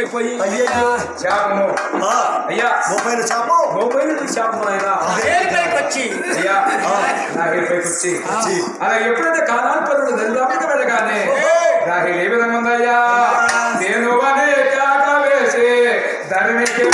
ఎక్కువైపోయి శాపము అయ్యా మోపైన శాపము అయినా వచ్చి అయ్యా నా పైకి వచ్చి అలా ఎప్పుడైతే కాలాల్పరుడు దరిదాపులకు వెళ్ళగానే రాహేల్ ఏ విధంగా ఉందయ్యా నేను అనే త్యాగ వేసి ధరణికి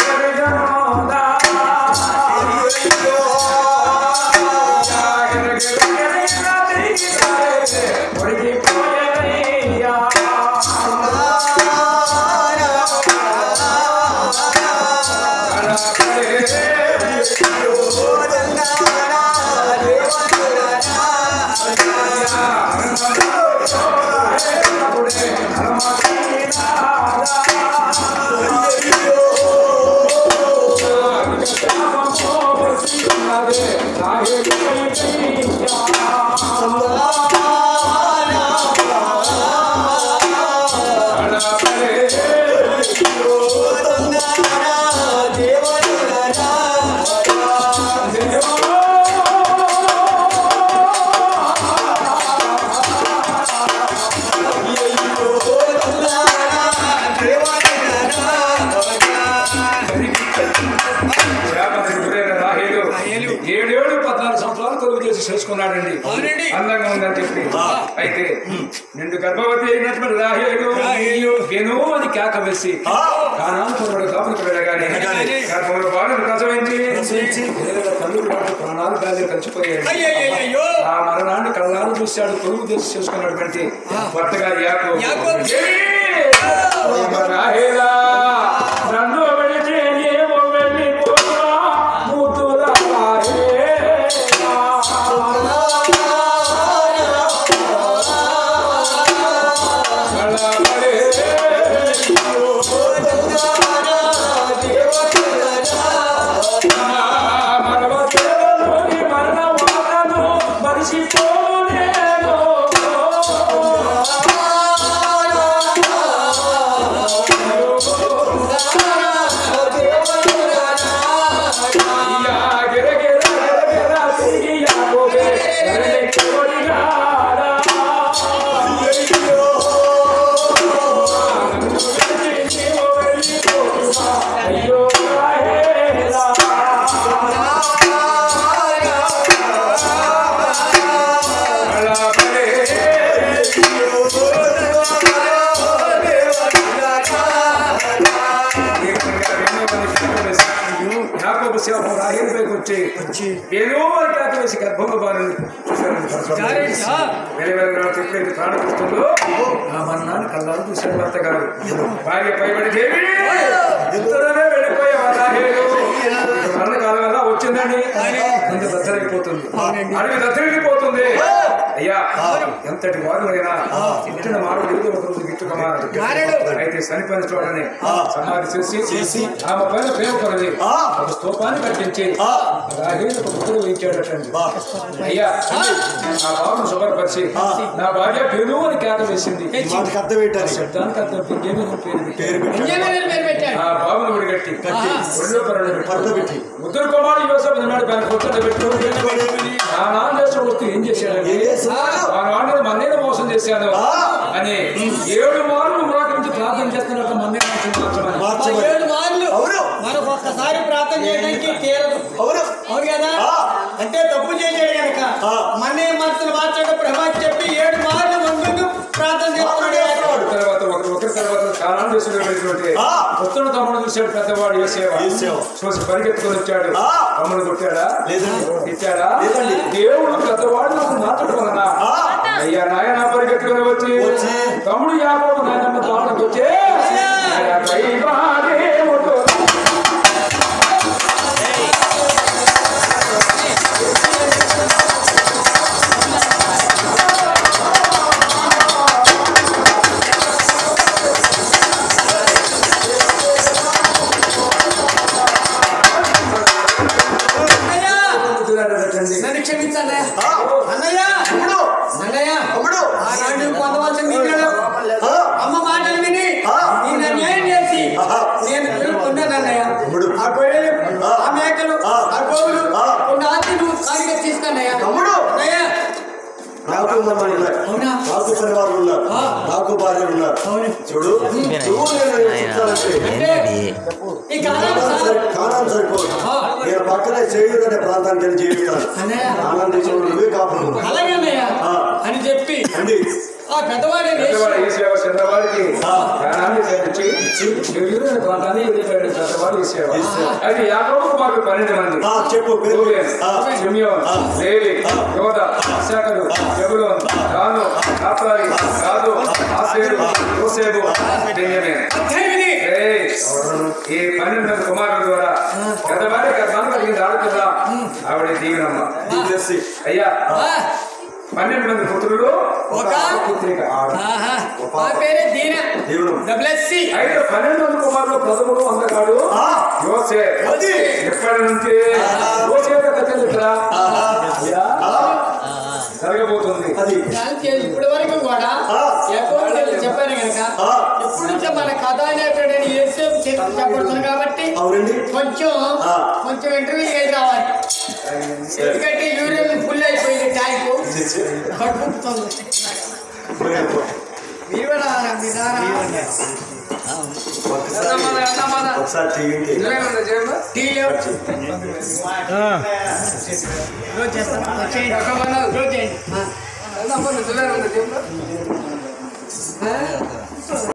చేసుకున్నాడండి అందంగా ఉందని చెప్పి అయితే నిండు గర్భవతి అయినటువంటి రాహేలు అని కేక వేసి కానాల్పరుడు కాపులకు వెళ్ళగానే గర్భంలో బాలను ప్రసవించి తల్లి ప్రాణాలు గాలి కలిసిపోయాడు ఆ మరణాన్ని కళ్ళాలు చూశాడు కొలువు చేసి చేసుకున్నటువంటి భర్తగా యాకోబు రాహేలా నన్ను వెళితే ఏమో వెళ్ళిపోతా ముద్దులా వేసి గర్భంలో బాలని ఎప్పుడైతే ప్రాణపుస్తుందో ఆ మరణాన్ని కళ్ళాలు చూశాడు భర్త గారు భార్య పైబడి దేవి ఎంతలోనే వెళ్ళిపోయావా రాహేలు మరణకాలం ఎలా వచ్చిందండి అంత దత్తరైపోతుంది అడవి దత్తరిగిపోతుంది అయ్యా ఎంతటి వారులైనా ఇంటిన మానవుడు ఏదో ఒక రోజు గిట్టుకమా అయితే చనిపోయిన చూడని సమాధి చేసి ఆమె పైన ప్రేమ కొనది ఒక స్తూపాన్ని కట్టించి రాహేలు ఒక ముద్ర వేయించాడటండి అయ్యా నా బాబును శుభ్రపరిచి నా భార్య పేరు అని కేక వేసింది శబ్దానికి ఆ బాబును విడిగట్టి ఒళ్ళో పెట్టి ముద్దురు కుమారుడు యోసేపు నాడు పైన కొత్తగా పెట్టుకుని ఆ నాన్న వస్తూ ఏం చేశాడండి ఆ నాన్న మన్నేను మోసం చేశాను అని 7 మార్లు మరొకరించి ప్రార్థన చేస్తున్నట్టు మన్నే మరొకసారి ప్రార్థన చేయడానికి తీరదు అవును కదా అంటే తప్పు చేసాడు కనుక మన్నే మనసులు మార్చేటప్పుడు ప్రభావం చెప్పి 7 మార్లు ముందు ప్రార్థన చేస్తున్నాడు తర్వాత ఒకరి తర్వాత కారణం చేసినటువంటి కొత్తను తమ్ముడు చూశాడు పెద్దవాడు చూసి పరిగెత్తుకొని వచ్చాడు తమ్ముడు కొట్టాడా తిట్టాడా దేవుడు పెద్దవాడు నాకు నాటడం వలన అయ్యా నాయన పరిగెత్తుకొని వచ్చి తమ్ముడు యాకోబు నాయనమ్మ తోటకు వచ్చే చూడు నువ్వు నేను చూస్తానంటే ఈ కాలం సరిపోదు నేను పక్కనే చేయూరు అనే ప్రాంతానికి వెళ్ళి జీవిస్తాను ఆనందించిన నువ్వే కాపు అలాగేనయ్య అని చెప్పి అండి ఆ పెద్దవాడే ఈ సేవ చంద్రవాడికి జ్ఞానాన్ని చేర్చి చెయ్యూరు అనే ప్రాంతాన్ని వెళ్ళిపోయాడు చంద్రవాడు ఈ సేవ అయితే యాకోబు కుమారులు 12 మంది చెప్పు రూబేన్, షిమ్యోన్, లేవి, యోదా, ఇస్సాకరు, జెబూలూన్, దాను, నఫ్తాలి, గాదు, ఆషేరు, యోసేపు, బెన్యామీన్. ఈ 12 మంది కుమారుల ద్వారా పెద్దవాడి గర్భాన్ని కలిగింది ఆడుతుందా ఆవిడ దీవెనమ్మ. అయ్యా 12 మంది పుత్రులు ఒక పుత్రిక. పేరే దీన అయితే 12 మంది కుమారులు ప్రథముడు అందగాడు యోసేపు. ఎప్పటి నుంచి యోసేపు కథ జరగబోతుంది. ఇప్పటి వరకు కూడా చెప్పాను కనుక ఎప్పటి నుంచో మన కథ అనేటువంటి యేసేపు చెప్పబడుతుంది కాబట్టి కొంచెం ఇంటర్వ్యూ చేసి రావాలి. ఎందుకంటే యూరియన్ ఫుల్ అయిపోయింది ట్యాంకు కట్టుకుంటుంది. మీరు కూడా టీ లేవు.